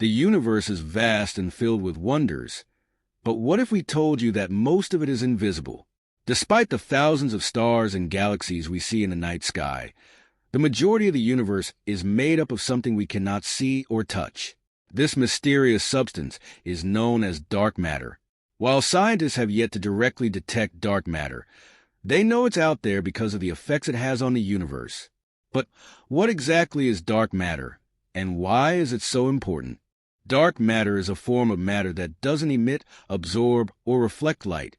The universe is vast and filled with wonders, but what if we told you that most of it is invisible? Despite the thousands of stars and galaxies we see in the night sky, the majority of the universe is made up of something we cannot see or touch. This mysterious substance is known as dark matter. While scientists have yet to directly detect dark matter, they know it's out there because of the effects it has on the universe. But what exactly is dark matter, and why is it so important? Dark matter is a form of matter that doesn't emit, absorb, or reflect light,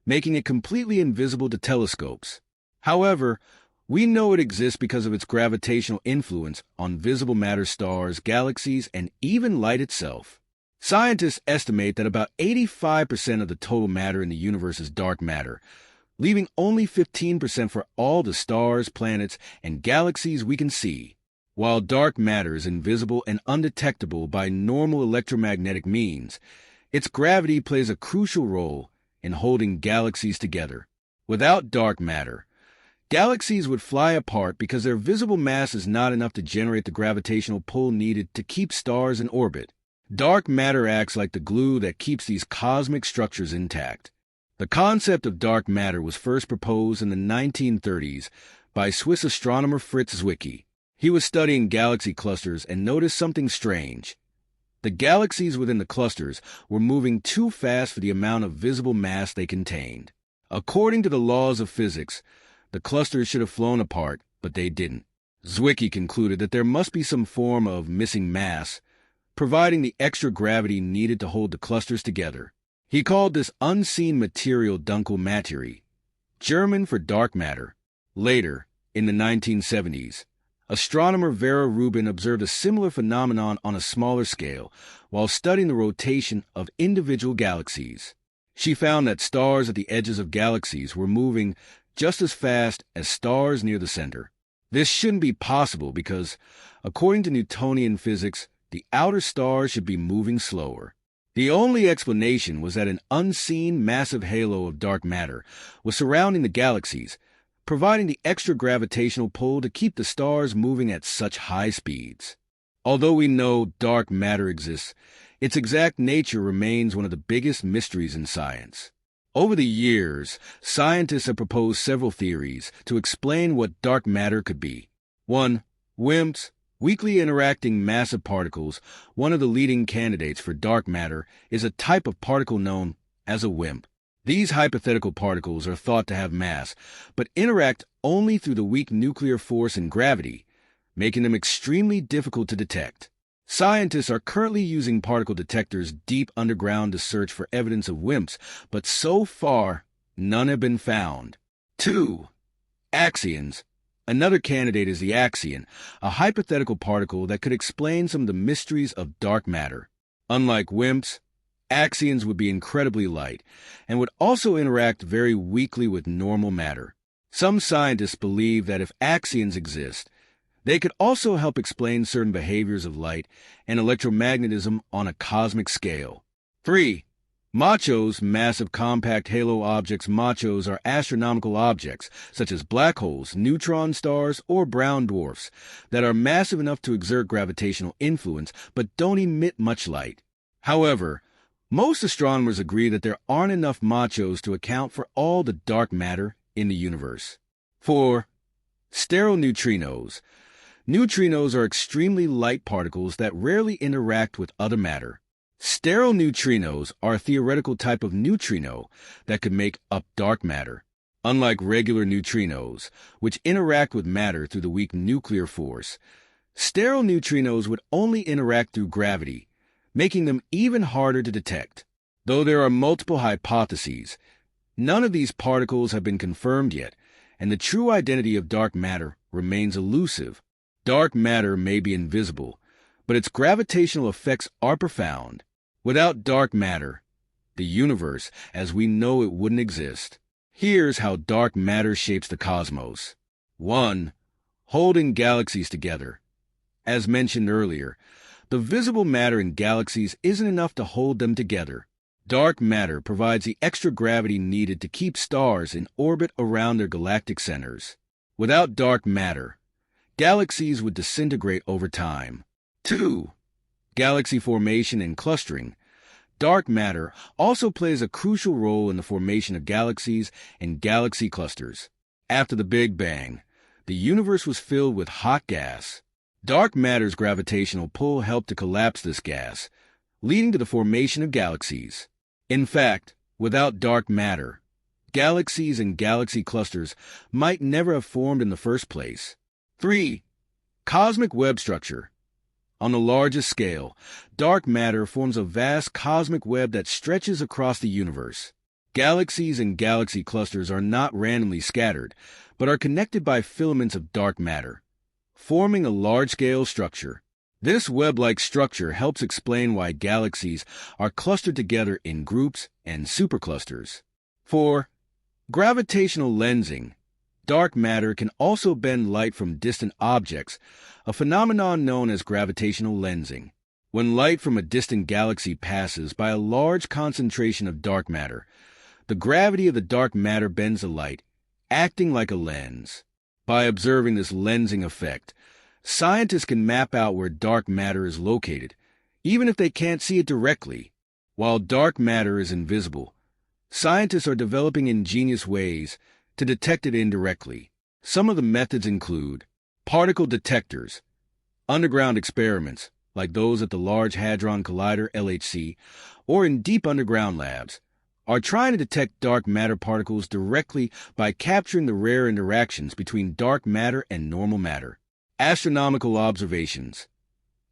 making it completely invisible to telescopes. However, we know it exists because of its gravitational influence on visible matter stars, galaxies, and even light itself. Scientists estimate that about 85% of the total matter in the universe is dark matter, leaving only 15% for all the stars, planets, and galaxies we can see. While dark matter is invisible and undetectable by normal electromagnetic means, its gravity plays a crucial role in holding galaxies together. Without dark matter, galaxies would fly apart because their visible mass is not enough to generate the gravitational pull needed to keep stars in orbit. Dark matter acts like the glue that keeps these cosmic structures intact. The concept of dark matter was first proposed in the 1930s by Swiss astronomer Fritz Zwicky. He was studying galaxy clusters and noticed something strange. The galaxies within the clusters were moving too fast for the amount of visible mass they contained. According to the laws of physics, the clusters should have flown apart, but they didn't. Zwicky concluded that there must be some form of missing mass, providing the extra gravity needed to hold the clusters together. He called this unseen material Dunkle Materie, German for dark matter. Later, in the 1970s, astronomer Vera Rubin observed a similar phenomenon on a smaller scale while studying the rotation of individual galaxies. She found that stars at the edges of galaxies were moving just as fast as stars near the center. This shouldn't be possible because, according to Newtonian physics, the outer stars should be moving slower. The only explanation was that an unseen massive halo of dark matter was surrounding the galaxies, providing the extra gravitational pull to keep the stars moving at such high speeds. Although we know dark matter exists, its exact nature remains one of the biggest mysteries in science. Over the years, scientists have proposed several theories to explain what dark matter could be. 1. WIMPs, weakly interacting massive particles. One of the leading candidates for dark matter is a type of particle known as a WIMP. These hypothetical particles are thought to have mass, but interact only through the weak nuclear force and gravity, making them extremely difficult to detect. Scientists are currently using particle detectors deep underground to search for evidence of WIMPs, but so far, none have been found. 2. Axions. Another candidate is the axion, a hypothetical particle that could explain some of the mysteries of dark matter. Unlike WIMPs, axions would be incredibly light and would also interact very weakly with normal matter. Some scientists believe that if axions exist, they could also help explain certain behaviors of light and electromagnetism on a cosmic scale. 3. Machos, massive compact halo objects. Machos are astronomical objects, such as black holes, neutron stars, or brown dwarfs, that are massive enough to exert gravitational influence but don't emit much light. However, most astronomers agree that there aren't enough machos to account for all the dark matter in the universe. 4. Sterile neutrinos. Neutrinos are extremely light particles that rarely interact with other matter. Sterile neutrinos are a theoretical type of neutrino that could make up dark matter. Unlike regular neutrinos, which interact with matter through the weak nuclear force, sterile neutrinos would only interact through gravity, making them even harder to detect. Though there are multiple hypotheses, none of these particles have been confirmed yet, and the true identity of dark matter remains elusive. Dark matter may be invisible, but its gravitational effects are profound. Without dark matter, the universe, as we know it, wouldn't exist. Here's how dark matter shapes the cosmos. 1. Holding galaxies together. As mentioned earlier, the visible matter in galaxies isn't enough to hold them together. Dark matter provides the extra gravity needed to keep stars in orbit around their galactic centers. Without dark matter, galaxies would disintegrate over time. 2. galaxy formation and clustering. Dark matter also plays a crucial role in the formation of galaxies and galaxy clusters. After the Big Bang, the universe was filled with hot gas. Dark matter's gravitational pull helped to collapse this gas, leading to the formation of galaxies. In fact, without dark matter, galaxies and galaxy clusters might never have formed in the first place. 3. Cosmic web structure. On the largest scale, dark matter forms a vast cosmic web that stretches across the universe. Galaxies and galaxy clusters are not randomly scattered, but are connected by filaments of dark matter, forming a large-scale structure. This web-like structure helps explain why galaxies are clustered together in groups and superclusters. 4. Gravitational lensing. Dark matter can also bend light from distant objects, a phenomenon known as gravitational lensing. When light from a distant galaxy passes by a large concentration of dark matter, the gravity of the dark matter bends the light, acting like a lens. By observing this lensing effect, scientists can map out where dark matter is located, even if they can't see it directly. While dark matter is invisible, scientists are developing ingenious ways to detect it indirectly. Some of the methods include particle detectors, underground experiments, like those at the Large Hadron Collider LHC, or in deep underground labs, are trying to detect dark matter particles directly by capturing the rare interactions between dark matter and normal matter. Astronomical observations.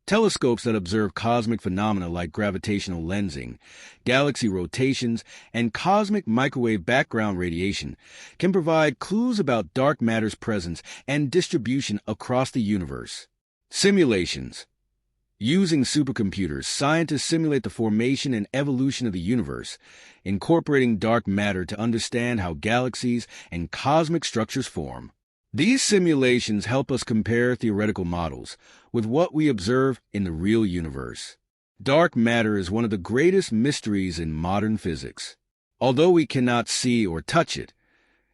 Telescopes that observe cosmic phenomena like gravitational lensing, galaxy rotations, and cosmic microwave background radiation can provide clues about dark matter's presence and distribution across the universe. Simulations. Using supercomputers, scientists simulate the formation and evolution of the universe, incorporating dark matter to understand how galaxies and cosmic structures form. These simulations help us compare theoretical models with what we observe in the real universe. Dark matter is one of the greatest mysteries in modern physics. Although we cannot see or touch it,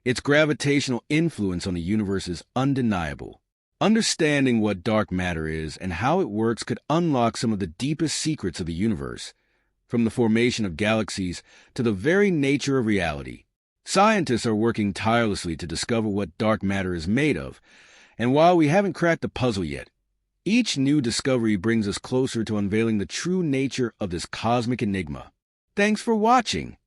its gravitational influence on the universe is undeniable. Understanding what dark matter is and how it works could unlock some of the deepest secrets of the universe, from the formation of galaxies to the very nature of reality. Scientists are working tirelessly to discover what dark matter is made of, and while we haven't cracked the puzzle yet, each new discovery brings us closer to unveiling the true nature of this cosmic enigma. Thanks for watching.